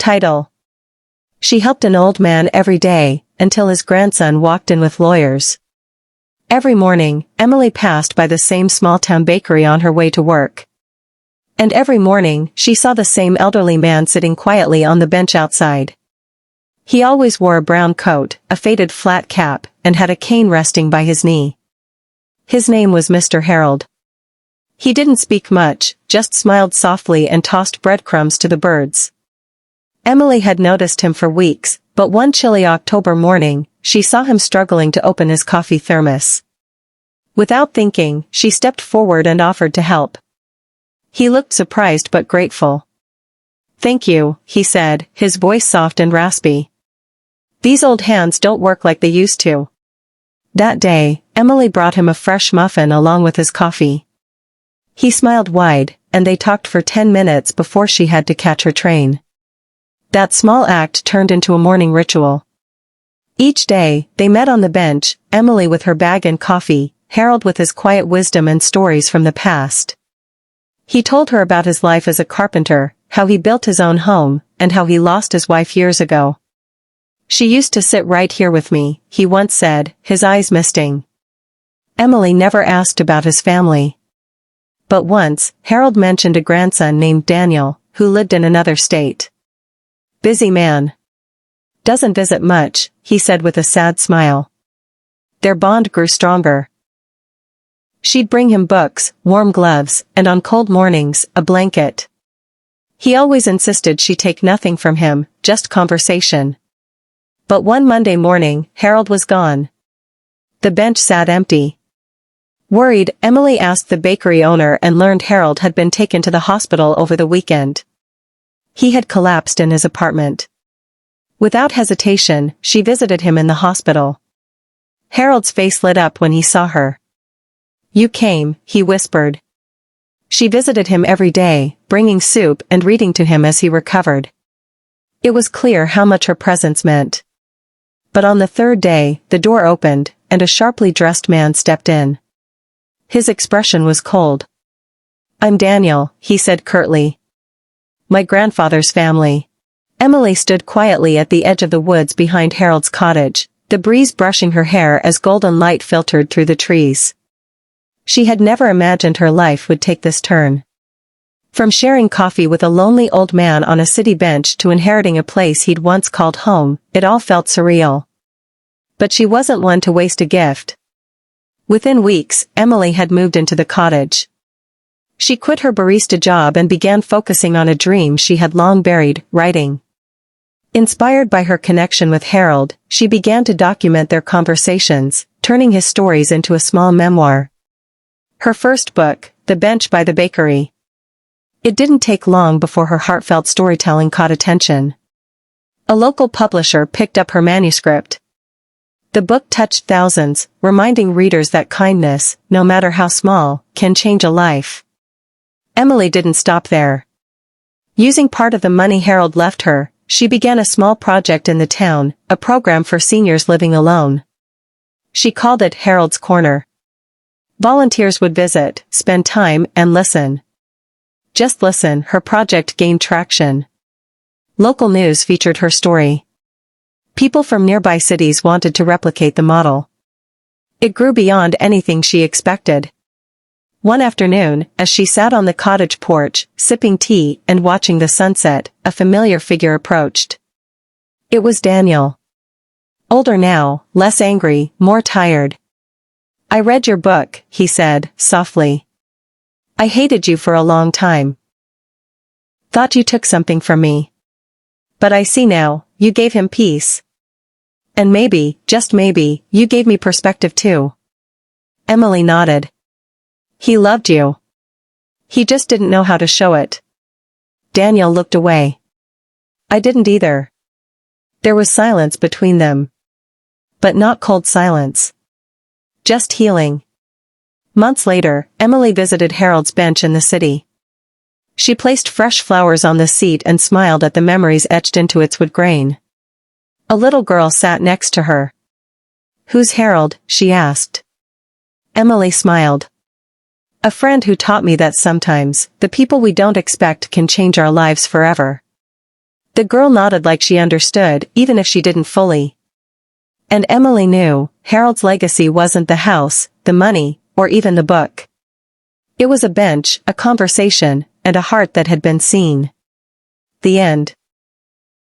Title: She helped an old man every day, until his grandson walked in with lawyers. Every morning, Emily passed by the same small-town bakery on her way to work. And every morning, she saw the same elderly man sitting quietly on the bench outside. He always wore a brown coat, a faded flat cap, and had a cane resting by his knee. His name was Mr. Harold. He didn't speak much, just smiled softly and tossed breadcrumbs to the birds. Emily had noticed him for weeks, but one chilly October morning, she saw him struggling to open his coffee thermos. Without thinking, she stepped forward and offered to help. He looked surprised but grateful. "Thank you," he said, his voice soft and raspy. "These old hands don't work like they used to." That day, Emily brought him a fresh muffin along with his coffee. He smiled wide, and they talked for 10 minutes before she had to catch her train. That small act turned into a morning ritual. Each day, they met on the bench, Emily with her bag and coffee, Harold with his quiet wisdom and stories from the past. He told her about his life as a carpenter, how he built his own home, and how he lost his wife years ago. "She used to sit right here with me," he once said, his eyes misting. Emily never asked about his family. But once, Harold mentioned a grandson named Daniel, who lived in another state. "Busy man. Doesn't visit much," he said with a sad smile. Their bond grew stronger. She'd bring him books, warm gloves, and on cold mornings, a blanket. He always insisted she take nothing from him, just conversation. But one Monday morning, Harold was gone. The bench sat empty. Worried, Emily asked the bakery owner and learned Harold had been taken to the hospital over the weekend. He had collapsed in his apartment. Without hesitation, she visited him in the hospital. Harold's face lit up when he saw her. "You came," he whispered. She visited him every day, bringing soup and reading to him as he recovered. It was clear how much her presence meant. But on the third day, the door opened, and a sharply dressed man stepped in. His expression was cold. "I'm Daniel," he said curtly. "My grandfather's family." Emily stood quietly at the edge of the woods behind Harold's cottage, the breeze brushing her hair as golden light filtered through the trees. She had never imagined her life would take this turn. From sharing coffee with a lonely old man on a city bench to inheriting a place he'd once called home, it all felt surreal. But she wasn't one to waste a gift. Within weeks, Emily had moved into the cottage. She quit her barista job and began focusing on a dream she had long buried, writing. Inspired by her connection with Harold, she began to document their conversations, turning his stories into a small memoir. Her first book, The Bench by the Bakery. It didn't take long before her heartfelt storytelling caught attention. A local publisher picked up her manuscript. The book touched thousands, reminding readers that kindness, no matter how small, can change a life. Emily didn't stop there. Using part of the money Harold left her, she began a small project in the town, a program for seniors living alone. She called it Harold's Corner. Volunteers would visit, spend time, and listen. Just listen, her project gained traction. Local news featured her story. People from nearby cities wanted to replicate the model. It grew beyond anything she expected. One afternoon, as she sat on the cottage porch, sipping tea and watching the sunset, a familiar figure approached. It was Daniel. Older now, less angry, more tired. "I read your book," he said, softly. "I hated you for a long time. Thought you took something from me. But I see now, you gave him peace. And maybe, just maybe, you gave me perspective too." Emily nodded. "He loved you. He just didn't know how to show it." Daniel looked away. "I didn't either." There was silence between them. But not cold silence. Just healing. Months later, Emily visited Harold's bench in the city. She placed fresh flowers on the seat and smiled at the memories etched into its wood grain. A little girl sat next to her. "Who's Harold?" she asked. Emily smiled. "A friend who taught me that sometimes, the people we don't expect can change our lives forever." The girl nodded like she understood, even if she didn't fully. And Emily knew, Harold's legacy wasn't the house, the money, or even the book. It was a bench, a conversation, and a heart that had been seen. The end.